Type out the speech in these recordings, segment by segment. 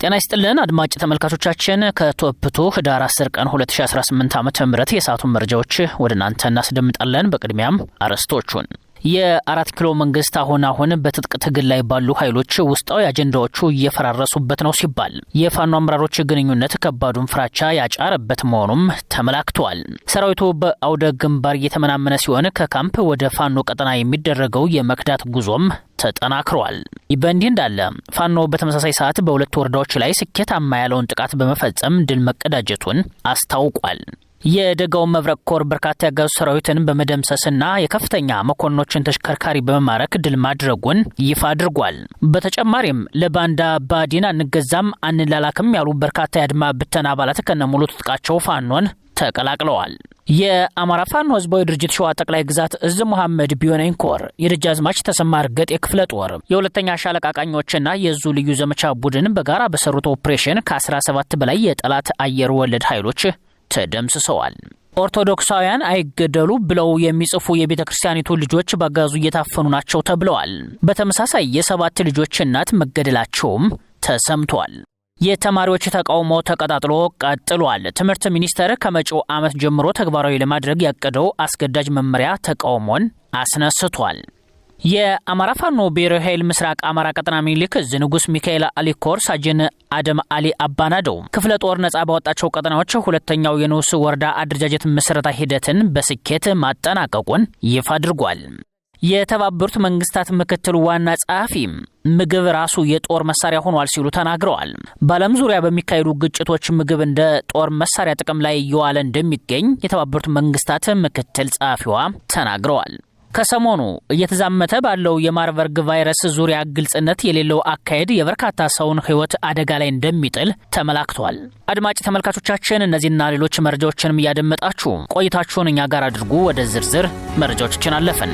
ጤና ይስጥልን አድማጭ ተመልካቾቻችን ከቶፕቱ ህዳር 10 ቀን 2018 ዓ.ም የሰዓቱን መረጃዎች ወደ እናንተ እናስደምጣለን። በቅድሚያም አርዕስቶቹን የ4 ኪሎ መንግስት አሁን በትጥቅ ትግል ላይ ባሉ ኃይሎች ውስጣዊ አጀንዳዎቹ እየፈራረሱበት ነው ሲባል የፋኖ አመራሮች ግንኙነት ከባዱን ፍራቻ ያጫረበት መሆኑም ተመላክቷል። ሰራዊቱ በአውደ ግንባር እየተመናመነ ሲሆን ከካምፕ ወደ ፋኖ ቀጠና የሚደረገው የመክዳት ጉዞም ተጠናክሯል። በእንዲህ እንዳለ ፋኖ በተመሳሳይ ሰዓት በሁለት ወረዳዎች ላይ ስኬታማ ያለውን ጥቃት በመፈጸም ድል መቀዳጀቱን አስታውቋል። የደጋው መብረቅ ኮር በርካታ ያጋዙ ሰራዊትን በመደምሰስና የከፍተኛ መኮንኖችን ተሽከርካሪ በመማረክ ድል ማድረጉን ይፋ አድርጓል። በተጨማሪም ለባንዳ ባዲን አንገዛም አንላላክም ያሉ በርካታ የአድማ ብተና አባላት ከነሙሉ ትጥቃቸው ፋኖን ተቀላቅለዋል። የአማራ ፋኖ ህዝባዊ ድርጅት ሸዋ ጠቅላይ ግዛት እዝ መሐመድ ቢሆነኝ ኮር የደጃዝማች ተሰማ እርገጥ የክፍለ ጦር የሁለተኛ ሻለቃ ቃኞችና የዙ ልዩ ዘመቻ ቡድን በጋራ በሰሩት ኦፕሬሽን ከ17 በላይ የጠላት አየር ወለድ ኃይሎች ተደምስሰዋል። ኦርቶዶክሳውያን አይገደሉ ብለው የሚጽፉ የቤተ ክርስቲያኒቱ ልጆች ባጋዙ እየታፈኑ ናቸው ተብለዋል። በተመሳሳይ የ7 ልጆች እናት መገደላቸውም ተሰምቷል። የተማሪዎች ተቃውሞ ተቀጣጥሎ ቀጥሏል። ትምህርት ሚኒስቴር ከመጪው ዓመት ጀምሮ ተግባራዊ ለማድረግ ያቀደው አስገዳጅ መመሪያ ተቃውሞን አስነስቷል። የአማራ ፋኖ ብሔራዊ ኃይል ምስራቅ አማራ ቀጠና ሚኒሊክ እዝ ንጉስ ሚካኤል አሊ ኮር ሳጅን አደም አሊ አባናደው ክፍለ ጦር ነጻ ባወጣቸው ቀጠናዎች ሁለተኛው የንዑስ ወረዳ አደረጃጀት ምስረታ ሂደትን በስኬት ማጠናቀቁን ይፋ አድርጓል። የተባበሩት መንግስታት ምክትል ዋና ጸሐፊ ምግብ ራሱ የጦር መሳሪያ ሆኗል ሲሉ ተናግረዋል። በዓለም ዙሪያ በሚካሄዱ ግጭቶች ምግብ እንደ ጦር መሳሪያ ጥቅም ላይ እየዋለ እንደሚገኝ የተባበሩት መንግስታት ምክትል ጸሐፊዋ ተናግረዋል። ከሰሞኑ እየተዛመተ ባለው የማርበርግ ቫይረስ ዙሪያ ግልጽነት የሌለው አካሄድ የበርካታ ሰውን ህይወት አደጋ ላይ እንደሚጥል ተመላክቷል። አድማጭ ተመልካቾቻችን እነዚህና ሌሎች መረጃዎችንም እያደመጣችሁ ቆይታችሁን እኛ ጋር አድርጉ። ወደ ዝርዝር መረጃዎችን አለፈን።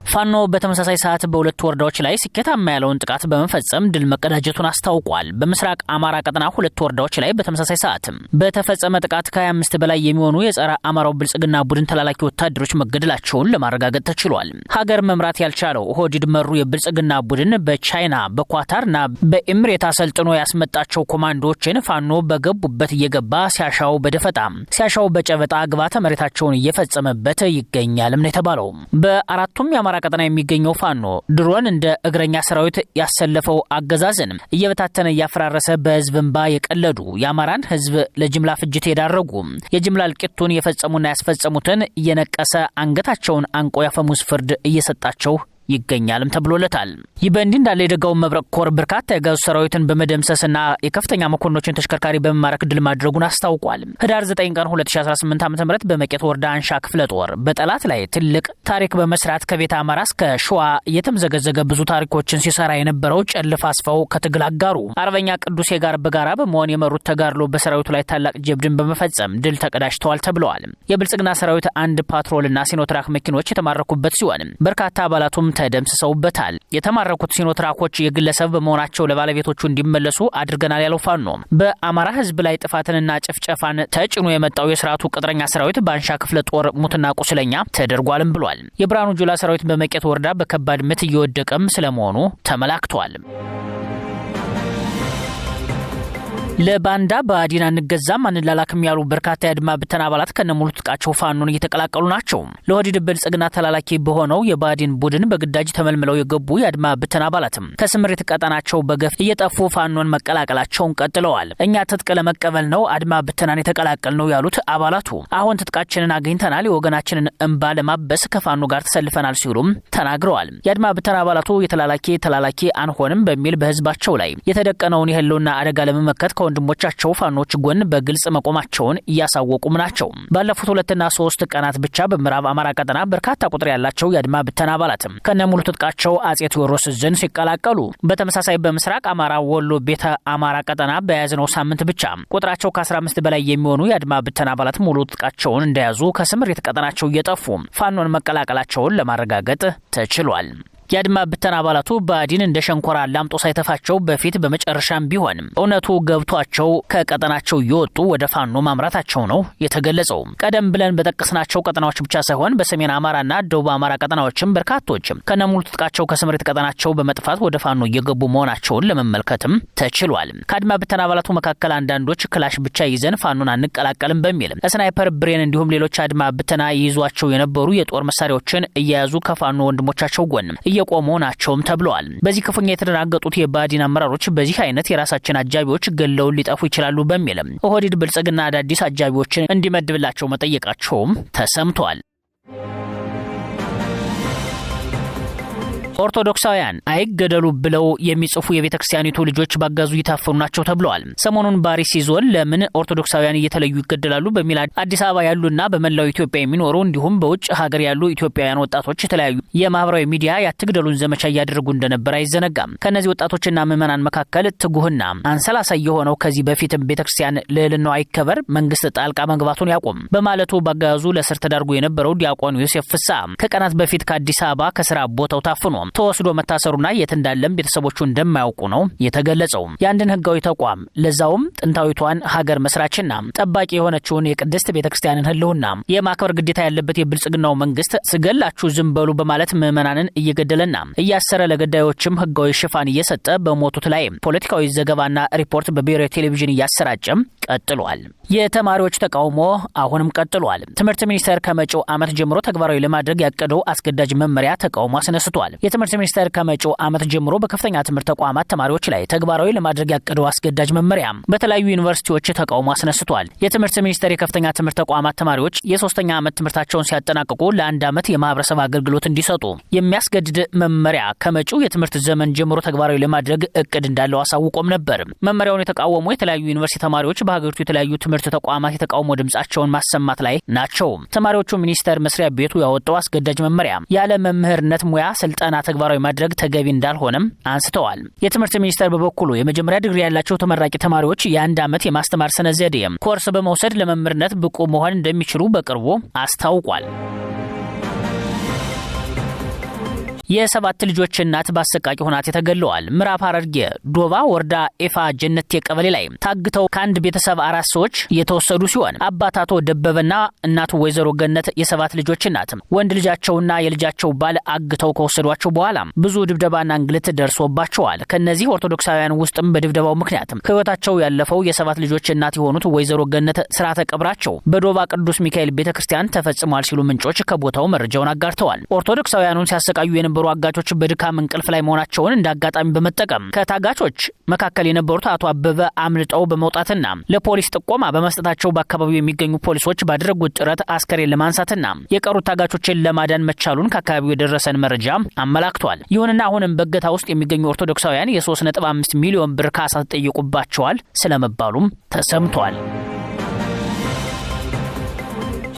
ፋኖ በተመሳሳይ ሰዓት በሁለት ወረዳዎች ላይ ስኬታማ ያለውን ጥቃት በመፈጸም ድል መቀዳጀቱን አስታውቋል። በምስራቅ አማራ ቀጠና ሁለት ወረዳዎች ላይ በተመሳሳይ ሰዓት በተፈጸመ ጥቃት ከ25 በላይ የሚሆኑ የጸረ አማራው ብልጽግና ቡድን ተላላኪ ወታደሮች መገደላቸውን ለማረጋገጥ ተችሏል። ሀገር መምራት ያልቻለው ኦህዴድ መሩ የብልጽግና ቡድን በቻይና በኳታርና በኤምሬት አሰልጥኖ ያስመጣቸው ኮማንዶዎችን ፋኖ በገቡበት እየገባ ሲያሻው በደፈጣ ሲያሻው በጨበጣ ግባተ መሬታቸውን እየፈጸመበት ይገኛልም ነው የተባለው። በአራቱም የአማራ ቀጠና የሚገኘው ፋኖ ድሮን እንደ እግረኛ ሰራዊት ያሰለፈው አገዛዝን እየበታተነ እያፈራረሰ በህዝብ እንባ የቀለዱ የአማራን ህዝብ ለጅምላ ፍጅት የዳረጉ የጅምላ እልቂቱን የፈጸሙና ያስፈጸሙትን እየነቀሰ አንገታቸውን አንቆ ያፈሙዝ ፍርድ እየሰጣቸው ይገኛልም ተብሎለታል። ይህ በእንዲህ እንዳለ የደጋው መብረቅ ኮር በርካታ የጋዙ ሰራዊትን በመደምሰስና የከፍተኛ መኮንኖችን ተሽከርካሪ በመማረክ ድል ማድረጉን አስታውቋል። ህዳር 9 ቀን 2018 ዓ.ም በመቄት ወረዳ አንሻ ክፍለ ጦር በጠላት ላይ ትልቅ ታሪክ በመስራት ከቤተ አማራ እስከ ሸዋ እየተምዘገዘገ ብዙ ታሪኮችን ሲሰራ የነበረው ጨልፍ አስፋው ከትግል አጋሩ አርበኛ ቅዱሴ ጋር በጋራ በመሆን የመሩት ተጋድሎ በሰራዊቱ ላይ ታላቅ ጀብድን በመፈጸም ድል ተቀዳጅተዋል ተብለዋል። የብልጽግና ሰራዊት አንድ ፓትሮልና ሲኖትራክ መኪኖች የተማረኩበት ሲሆን በርካታ አባላቱም ተደምስሰውበታል። የተማረኩት ሲኖትራኮች የግለሰብ በመሆናቸው ለባለቤቶቹ እንዲመለሱ አድርገናል ያለው ፋኖ በአማራ ህዝብ ላይ ጥፋትንና ጭፍጨፋን ተጭኖ የመጣው የስርዓቱ ቅጥረኛ ሰራዊት በአንሻ ክፍለ ጦር ሙትና ቁስለኛ ተደርጓልም ብሏል። የብርሃኑ ጁላ ሰራዊት በመቄት ወረዳ በከባድ ምት እየወደቀም ስለመሆኑ ተመላክቷል። ለባንዳ ባዲን አንገዛም አንላላክም ያሉ በርካታ የአድማ ብተና አባላት ከነሙሉ ትጥቃቸው ፋኖን እየተቀላቀሉ ናቸው። ለኦህዴድ ብልጽግና ተላላኪ በሆነው የባዲን ቡድን በግዳጅ ተመልምለው የገቡ የአድማ ብተና አባላትም ከስምሪት ቀጠናቸው በገፍ እየጠፉ ፋኖን መቀላቀላቸውን ቀጥለዋል። እኛ ትጥቅ ለመቀበል ነው አድማ ብተናን የተቀላቀል ነው ያሉት አባላቱ አሁን ትጥቃችንን አግኝተናል፣ የወገናችንን እንባ ለማበስ ከፋኖ ጋር ተሰልፈናል ሲሉም ተናግረዋል። የአድማ ብተና አባላቱ ተላላኪ አንሆንም በሚል በህዝባቸው ላይ የተደቀነውን የህልውና አደጋ ለመመከት ወንድሞቻቸው ፋኖች ጎን በግልጽ መቆማቸውን እያሳወቁም ናቸው። ባለፉት 2 እና 3 ቀናት ብቻ በምዕራብ አማራ ቀጠና በርካታ ቁጥር ያላቸው የአድማ ብተና አባላት ከነሙሉ ትጥቃቸው አጼ ቴዎድሮስ ዕዝን ሲቀላቀሉ፣ በተመሳሳይ በምስራቅ አማራ ወሎ ቤተ አማራ ቀጠና በያዝነው ሳምንት ብቻ ቁጥራቸው ከ15 በላይ የሚሆኑ የአድማ ብተና አባላት ሙሉ ትጥቃቸውን እንደያዙ ከስምሪት ቀጠናቸው እየጠፉ ፋኖን መቀላቀላቸውን ለማረጋገጥ ተችሏል። የአድማ ብተና አባላቱ ብአዴን እንደ ሸንኮራ ላምጦ ሳይተፋቸው በፊት በመጨረሻም ቢሆን እውነቱ ገብቷቸው ከቀጠናቸው እየወጡ ወደ ፋኖ ማምራታቸው ነው የተገለጸው። ቀደም ብለን በጠቀስናቸው ቀጠናዎች ብቻ ሳይሆን በሰሜን አማራና ደቡብ አማራ ቀጠናዎችም በርካቶች ከነሙሉ ትጥቃቸው ከስምሪት ቀጠናቸው በመጥፋት ወደ ፋኖ እየገቡ መሆናቸውን ለመመልከትም ተችሏል። ከአድማ ብተና አባላቱ መካከል አንዳንዶች ክላሽ ብቻ ይዘን ፋኖን አንቀላቀልም በሚል ስናይፐር፣ ብሬን እንዲሁም ሌሎች አድማ ብተና ይይዟቸው የነበሩ የጦር መሳሪያዎችን እየያዙ ከፋኖ ወንድሞቻቸው ጎን እየቆሙ ናቸውም ተብለዋል። በዚህ ክፉኛ የተደናገጡት የብአዴን አመራሮች በዚህ አይነት የራሳችን አጃቢዎች ገለውን ሊጠፉ ይችላሉ በሚል ኦህዴድ ብልጽግና አዳዲስ አጃቢዎችን እንዲመድብላቸው መጠየቃቸውም ተሰምቷል። ኦርቶዶክሳውያን አይገደሉ ብለው የሚጽፉ የቤተክርስቲያኒቱ ልጆች ባጋዙ እየታፈኑ ናቸው ተብለዋል። ሰሞኑን በአርሲ ዞን ለምን ኦርቶዶክሳውያን እየተለዩ ይገደላሉ በሚል አዲስ አበባ ያሉና በመላው ኢትዮጵያ የሚኖሩ እንዲሁም በውጭ ሀገር ያሉ ኢትዮጵያውያን ወጣቶች የተለያዩ የማህበራዊ ሚዲያ ያትግደሉን ዘመቻ እያደረጉ እንደነበር አይዘነጋም። ከነዚህ ወጣቶችና ምዕመናን መካከል ትጉህና አንሰላሳይ የሆነው ከዚህ በፊትም ቤተክርስቲያን ልዕልናው አይከበር፣ መንግስት ጣልቃ መግባቱን ያቆም በማለቱ ባጋዙ ለእስር ተዳርጎ የነበረው ዲያቆን ዮሴፍ ፍስሐ ከቀናት በፊት ከአዲስ አበባ ከስራ ቦታው ታፍኖ ተወስዶ መታሰሩና የት እንዳለም ቤተሰቦቹ እንደማያውቁ ነው የተገለጸው። የአንድን ህጋዊ ተቋም ለዛውም ጥንታዊቷን ሀገር መስራችና ጠባቂ የሆነችውን የቅድስት ቤተክርስቲያንን ህልውና የማክበር ግዴታ ያለበት የብልጽግናው መንግስት ስገላችሁ ዝም በሉ በማለት ምዕመናንን እየገደለና እያሰረ ለገዳዮችም ህጋዊ ሽፋን እየሰጠ በሞቱት ላይ ፖለቲካዊ ዘገባና ሪፖርት በብሔራዊ ቴሌቪዥን እያሰራጨም ቀጥሏል። የተማሪዎች ተቃውሞ አሁንም ቀጥሏል። ትምህርት ሚኒስቴር ከመጪው ዓመት ጀምሮ ተግባራዊ ለማድረግ ያቀደው አስገዳጅ መመሪያ ተቃውሞ አስነስቷል። የትምህርት ሚኒስቴር ከመጪው ዓመት ጀምሮ በከፍተኛ ትምህርት ተቋማት ተማሪዎች ላይ ተግባራዊ ለማድረግ ያቀደው አስገዳጅ መመሪያ በተለያዩ ዩኒቨርሲቲዎች ተቃውሞ አስነስቷል። የትምህርት ሚኒስቴር የከፍተኛ ትምህርት ተቋማት ተማሪዎች የሶስተኛ ዓመት ትምህርታቸውን ሲያጠናቅቁ ለአንድ ዓመት የማህበረሰብ አገልግሎት እንዲሰጡ የሚያስገድድ መመሪያ ከመጪው የትምህርት ዘመን ጀምሮ ተግባራዊ ለማድረግ እቅድ እንዳለው አሳውቆም ነበር። መመሪያውን የተቃወሙ የተለያዩ ዩኒቨርሲቲ ተማሪዎች በሀገሪቱ የተለያዩ ትምህርት ተቋማት የተቃውሞ ድምጻቸውን ማሰማት ላይ ናቸው። ተማሪዎቹ ሚኒስቴር መስሪያ ቤቱ ያወጣው አስገዳጅ መመሪያ ያለ መምህርነት ሙያ ስልጠና ተግባራዊ ማድረግ ተገቢ እንዳልሆነም አንስተዋል። የትምህርት ሚኒስቴር በበኩሉ የመጀመሪያ ዲግሪ ያላቸው ተመራቂ ተማሪዎች የአንድ ዓመት የማስተማር ሰነ ዘዴ ኮርስ በመውሰድ ለመምህርነት ብቁ መሆን እንደሚችሉ በቅርቡ አስታውቋል። የሰባት ልጆች እናት በአሰቃቂ ሁናቴ ተገለዋል። ምዕራብ ሐረርጌ ዶባ ወረዳ ኤፋ ጀነቴ ቀበሌ ላይ ታግተው ከአንድ ቤተሰብ 4 ሰዎች የተወሰዱ ሲሆን አባት አቶ ደበበና እናቱ ወይዘሮ ገነት የሰባት ልጆች እናት ወንድ ልጃቸውና የልጃቸው ባል አግተው ከወሰዷቸው በኋላ ብዙ ድብደባና እንግልት ደርሶባቸዋል። ከነዚህ ኦርቶዶክሳውያን ውስጥም በድብደባው ምክንያት ሕይወታቸው ያለፈው የሰባት ልጆች እናት የሆኑት ወይዘሮ ገነት ስርዓተ ቀብራቸው በዶባ ቅዱስ ሚካኤል ቤተክርስቲያን ተፈጽሟል ሲሉ ምንጮች ከቦታው መረጃውን አጋርተዋል። ኦርቶዶክሳውያኑን ሲያሰቃዩ የነበሩ አጋቾች በድካም እንቅልፍ ላይ መሆናቸውን እንዳጋጣሚ በመጠቀም ከታጋቾች መካከል የነበሩት አቶ አበበ አምልጠው በመውጣትና ለፖሊስ ጥቆማ በመስጠታቸው በአካባቢው የሚገኙ ፖሊሶች ባደረጉት ጥረት አስከሬን ለማንሳትና የቀሩት ታጋቾችን ለማዳን መቻሉን ከአካባቢው የደረሰን መረጃ አመላክቷል። ይሁንና አሁንም በእገታ ውስጥ የሚገኙ ኦርቶዶክሳውያን የ3.5 ሚሊዮን ብር ካሳ ተጠይቁባቸዋል ስለመባሉም ተሰምቷል።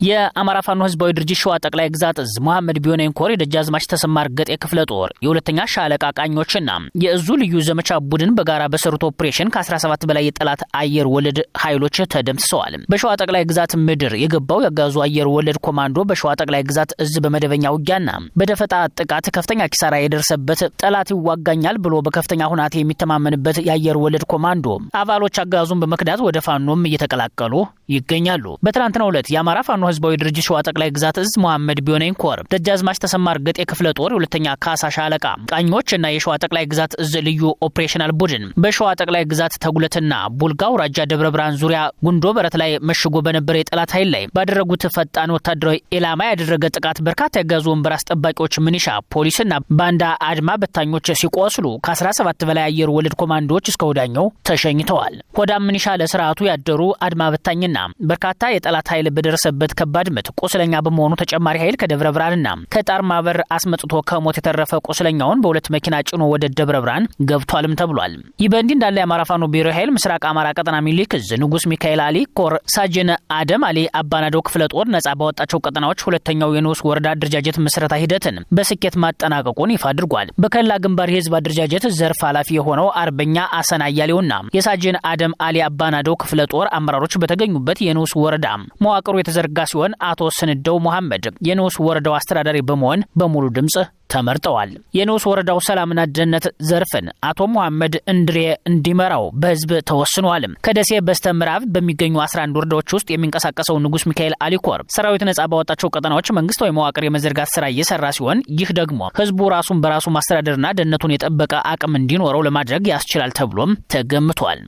የአማራ ፋኖ ህዝባዊ ድርጅት ሸዋ ጠቅላይ ግዛት እዝ መሐመድ ቢሆነኝ ኮር የደጃዝማች ተሰማ እርገጤ ክፍለ ጦር የሁለተኛ ሻለቃ ቃኞችና የእዙ ልዩ ዘመቻ ቡድን በጋራ በሰሩት ኦፕሬሽን ከ17 በላይ የጠላት አየር ወለድ ኃይሎች ተደምስሰዋል። በሸዋ ጠቅላይ ግዛት ምድር የገባው ያጋዙ አየር ወለድ ኮማንዶ በሸዋ ጠቅላይ ግዛት እዝ በመደበኛ ውጊያና በደፈጣ ጥቃት ከፍተኛ ኪሳራ የደረሰበት ጠላት ይዋጋኛል ብሎ በከፍተኛ ሁናቴ የሚተማመንበት የአየር ወለድ ኮማንዶ አባሎች አጋዙን በመክዳት ወደ ፋኖም እየተቀላቀሉ ይገኛሉ። በትናንትናው ዕለት የአማራ ፋኖ ህዝባዊ ድርጅት ሸዋ ጠቅላይ ግዛት እዝ መሐመድ ቢሆነኝ ኮር ደጃዝማች ተሰማ እርገጤ ክፍለ ጦር የሁለተኛ ካሳ ሻለቃ ቃኞችና የሸዋ ጠቅላይ ግዛት እዝ ልዩ ኦፕሬሽናል ቡድን በሸዋ ጠቅላይ ግዛት ተጉለትና ቡልጋ አውራጃ ደብረ ብርሃን ዙሪያ ጉንዶ በረት ላይ መሽጎ በነበረ የጠላት ኃይል ላይ ባደረጉት ፈጣን ወታደራዊ ኢላማ ያደረገ ጥቃት በርካታ ያጋዙ ወንበር አስጠባቂዎች፣ ሚኒሻ፣ ፖሊስና ባንዳ አድማ በታኞች ሲቆስሉ ከ17 በላይ አየር ወለድ ኮማንዶዎች እስከ ወዳኛው ተሸኝተዋል። ሆዳም ሚኒሻ ለስርዓቱ ያደሩ አድማ በታኝና በርካታ የጠላት ኃይል በደረሰበት ከባድ ምት ቁስለኛ በመሆኑ ተጨማሪ ኃይል ከደብረ ብርሃንና ከጣር ማበር አስመጥቶ ከሞት የተረፈ ቁስለኛውን በሁለት መኪና ጭኖ ወደ ደብረ ብርሃን ገብቷልም ተብሏል። ይህ በእንዲህ እንዳለ የአማራ ፋኖ ብሔራዊ ኃይል ምስራቅ አማራ ቀጠና ሚኒሊክ እዝ ንጉስ ሚካኤል አሊ ኮር ሳጅን አደም አሊ አባናዶ ክፍለ ጦር ነጻ ባወጣቸው ቀጠናዎች ሁለተኛው የንዑስ ወረዳ አደረጃጀት ምስረታ ሂደትን በስኬት ማጠናቀቁን ይፋ አድርጓል። በከላ ግንባር የህዝብ አደረጃጀት ዘርፍ ኃላፊ የሆነው አርበኛ አሰና አያሌውና የሳጅን አደም አሊ አባናዶ ክፍለ ጦር አመራሮች በተገኙበት የንዑስ ወረዳ መዋቅሩ የተዘረጋ ሲሆን አቶ ስንደው መሐመድ የንዑስ ወረዳው አስተዳዳሪ በመሆን በሙሉ ድምጽ ተመርጠዋል። የንዑስ ወረዳው ሰላምና ደህንነት ዘርፍን አቶ መሐመድ እንድሬ እንዲመራው በህዝብ ተወስኗል። ከደሴ በስተምዕራብ በሚገኙ 11 ወረዳዎች ውስጥ የሚንቀሳቀሰው ንጉስ ሚካኤል አሊኮር ሰራዊት ነጻ ባወጣቸው ቀጠናዎች መንግስታዊ መዋቅር የመዘርጋት ስራ እየሰራ ሲሆን ይህ ደግሞ ህዝቡ ራሱን በራሱ ማስተዳደርና ደህንነቱን የጠበቀ አቅም እንዲኖረው ለማድረግ ያስችላል ተብሎም ተገምቷል።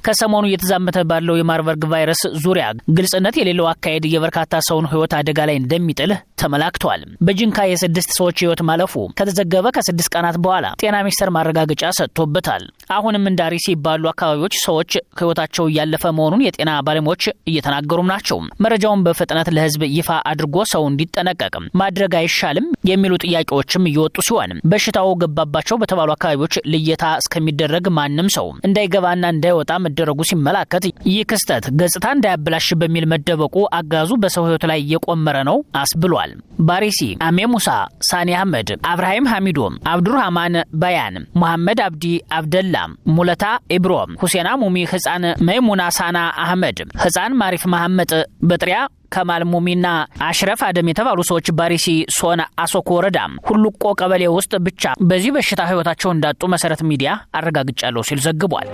ከሰሞኑ እየተዛመተ ባለው የማርበርግ ቫይረስ ዙሪያ ግልጽነት የሌለው አካሄድ የበርካታ ሰውን ህይወት አደጋ ላይ እንደሚጥል ተመላክቷል። በጅንካ የ6 ሰዎች ህይወት ማለፉ ከተዘገበ ከ6 ቀናት በኋላ ጤና ሚኒስቴር ማረጋገጫ ሰጥቶበታል። አሁንም እንደ አርሲ ባሉ አካባቢዎች ሰዎች ህይወታቸው እያለፈ መሆኑን የጤና ባለሙያዎች እየተናገሩም ናቸው። መረጃውን በፍጥነት ለህዝብ ይፋ አድርጎ ሰው እንዲጠነቀቅ ማድረግ አይሻልም የሚሉ ጥያቄዎችም እየወጡ ሲሆን በሽታው ገባባቸው በተባሉ አካባቢዎች ልየታ እስከሚደረግ ማንም ሰው እንዳይገባና እንዳይወጣ መደረጉ ሲመላከት ይህ ክስተት ገጽታ እንዳያበላሽ በሚል መደበቁ አጋዙ በሰው ህይወት ላይ የቆመረ ነው አስብሏል። ባሪሲ አሜ ሙሳ፣ ሳኒ አህመድ፣ አብርሃም ሐሚዶ፣ አብዱርሃማን ባያን፣ መሐመድ አብዲ አብደላ፣ ሙለታ ኢብሮም፣ ሁሴና ሙሚ፣ ህፃን መይሙና ሳና አህመድ፣ ህፃን ማሪፍ መሐመድ በጥሪያ ከማል ሙሚና አሽረፍ አደም የተባሉ ሰዎች ባሪሲ ሶና አሶኮ ወረዳ ሁሉቆ ቀበሌ ውስጥ ብቻ በዚህ በሽታ ህይወታቸው እንዳጡ መሰረት ሚዲያ አረጋግጫለሁ ሲል ዘግቧል።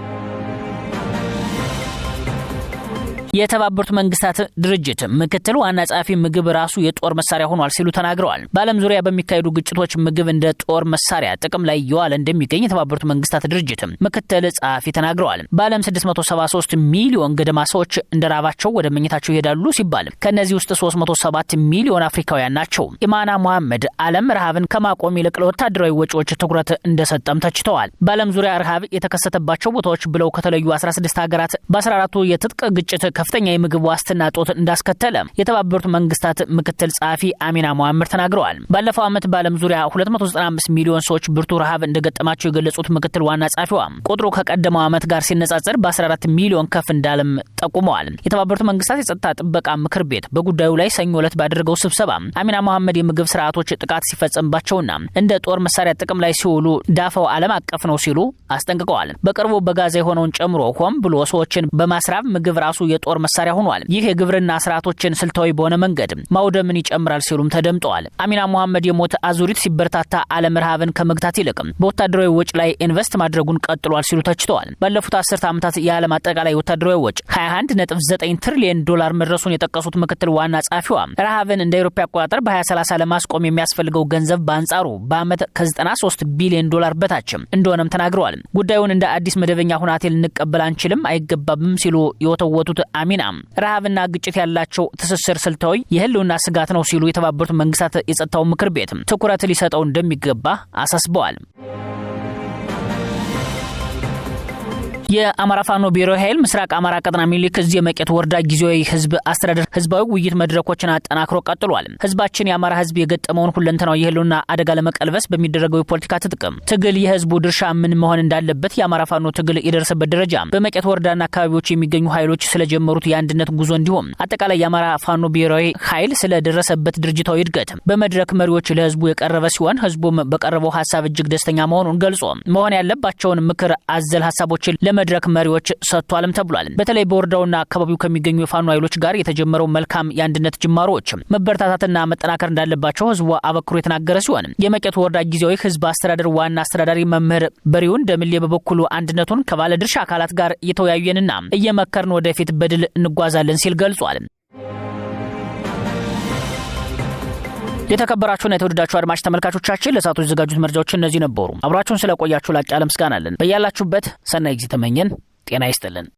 የተባበሩት መንግስታት ድርጅት ምክትል ዋና ጸሐፊ ምግብ ራሱ የጦር መሳሪያ ሆኗል ሲሉ ተናግረዋል። በዓለም ዙሪያ በሚካሄዱ ግጭቶች ምግብ እንደ ጦር መሳሪያ ጥቅም ላይ እየዋለ እንደሚገኝ የተባበሩት መንግስታት ድርጅት ምክትል ጸሐፊ ተናግረዋል። በዓለም 673 ሚሊዮን ገደማ ሰዎች እንደራባቸው ወደ መኝታቸው ይሄዳሉ ሲባል ከነዚህ ውስጥ 307 ሚሊዮን አፍሪካውያን ናቸው። ኢማና መሐመድ ዓለም ረሃብን ከማቆም ይልቅ ለወታደራዊ ወጪዎች ትኩረት እንደሰጠም ተችተዋል። በዓለም ዙሪያ ረሃብ የተከሰተባቸው ቦታዎች ብለው ከተለዩ 16 ሀገራት በ14ቱ የትጥቅ ግጭት ከፍተኛ የምግብ ዋስትና ጦት እንዳስከተለ የተባበሩት መንግስታት ምክትል ጸሐፊ አሚና መሐመድ ተናግረዋል። ባለፈው ዓመት በዓለም ዙሪያ 295 ሚሊዮን ሰዎች ብርቱ ረሃብ እንደገጠማቸው የገለጹት ምክትል ዋና ጸሐፊዋ ቁጥሩ ከቀደመው ዓመት ጋር ሲነጻጸር በ14 ሚሊዮን ከፍ እንዳለም ጠቁመዋል። የተባበሩት መንግስታት የጸጥታ ጥበቃ ምክር ቤት በጉዳዩ ላይ ሰኞ ዕለት ባደረገው ስብሰባ አሚና መሐመድ የምግብ ስርዓቶች ጥቃት ሲፈጸምባቸውና እንደ ጦር መሳሪያ ጥቅም ላይ ሲውሉ ዳፋው ዓለም አቀፍ ነው ሲሉ አስጠንቅቀዋል። በቅርቡ በጋዛ የሆነውን ጨምሮ ሆም ብሎ ሰዎችን በማስራብ ምግብ ራሱ የጦር መሳሪያ ሆኗል። ይህ የግብርና ስርዓቶችን ስልታዊ በሆነ መንገድ ማውደምን ይጨምራል ሲሉም ተደምጠዋል። አሚና መሐመድ የሞት አዙሪት ሲበረታታ ዓለም ረሃብን ከመግታት ይልቅ በወታደራዊ ወጪ ላይ ኢንቨስት ማድረጉን ቀጥሏል ሲሉ ተችተዋል። ባለፉት 10 ዓመታት የዓለም አጠቃላይ ወታደራዊ ወጪ 21.9 ትሪሊዮን ዶላር መድረሱን የጠቀሱት ምክትል ዋና ጸሐፊዋ ረሃብን እንደ አውሮፓ አቆጣጠር በ2030 ለማስቆም የሚያስፈልገው ገንዘብ በአንጻሩ በአመት ከ93 ቢሊዮን ዶላር በታች እንደሆነም ተናግረዋል። ጉዳዩን እንደ አዲስ መደበኛ ሁናቴ ልንቀበል አንችልም፣ አይገባብም ሲሉ የወተወቱት አሚና ረሃብና ግጭት ያላቸው ትስስር ስልታዊ የህልውና ስጋት ነው ሲሉ የተባበሩት መንግስታት የጸጥታው ምክር ቤት ትኩረት ሊሰጠው እንደሚገባ አሳስበዋል። የአማራ ፋኖ ብሔራዊ ኃይል ምስራቅ አማራ ቀጠና ሚኒሊክ እዝ የመቄት ወረዳ ጊዜያዊ ህዝብ አስተዳደር ህዝባዊ ውይይት መድረኮችን አጠናክሮ ቀጥሏል። ህዝባችን የአማራ ህዝብ የገጠመውን ሁለንተናዊ የህልውና አደጋ ለመቀልበስ በሚደረገው የፖለቲካ ትግል የህዝቡ ድርሻ ምን መሆን እንዳለበት የአማራ ፋኖ ትግል የደረሰበት ደረጃ በመቄት ወረዳና አካባቢዎች የሚገኙ ኃይሎች ስለጀመሩት የአንድነት ጉዞ እንዲሁም አጠቃላይ የአማራ ፋኖ ብሔራዊ ኃይል ስለደረሰበት ድርጅታዊ እድገት በመድረክ መሪዎች ለህዝቡ የቀረበ ሲሆን ህዝቡም በቀረበው ሀሳብ እጅግ ደስተኛ መሆኑን ገልጾ መሆን ያለባቸውን ምክር አዘል ሀሳቦችን ለመድረክ መሪዎች ሰጥቷልም ተብሏል። በተለይ በወረዳውና አካባቢው ከሚገኙ የፋኖ ኃይሎች ጋር የተጀመረው መልካም የአንድነት ጅማሮች መበረታታትና መጠናከር እንዳለባቸው ህዝቡ አበክሮ የተናገረ ሲሆን የመቄት ወረዳ ጊዜያዊ ህዝብ አስተዳደር ዋና አስተዳዳሪ መምህር በሪውን ደምሌ በበኩሉ አንድነቱን ከባለድርሻ አካላት ጋር እየተወያየንና እየመከርን ወደፊት በድል እንጓዛለን ሲል ገልጿል። የተከበራችሁና የተወደዳችሁ አድማጭ ተመልካቾቻችን ለሰዓቱ የተዘጋጁት መረጃዎች እነዚህ ነበሩ። አብራችሁን ስለቆያችሁ ላቅ ያለ ምስጋና አለን። በያላችሁበት ሰናይ ጊዜ ተመኘን። ጤና ይስጥልን።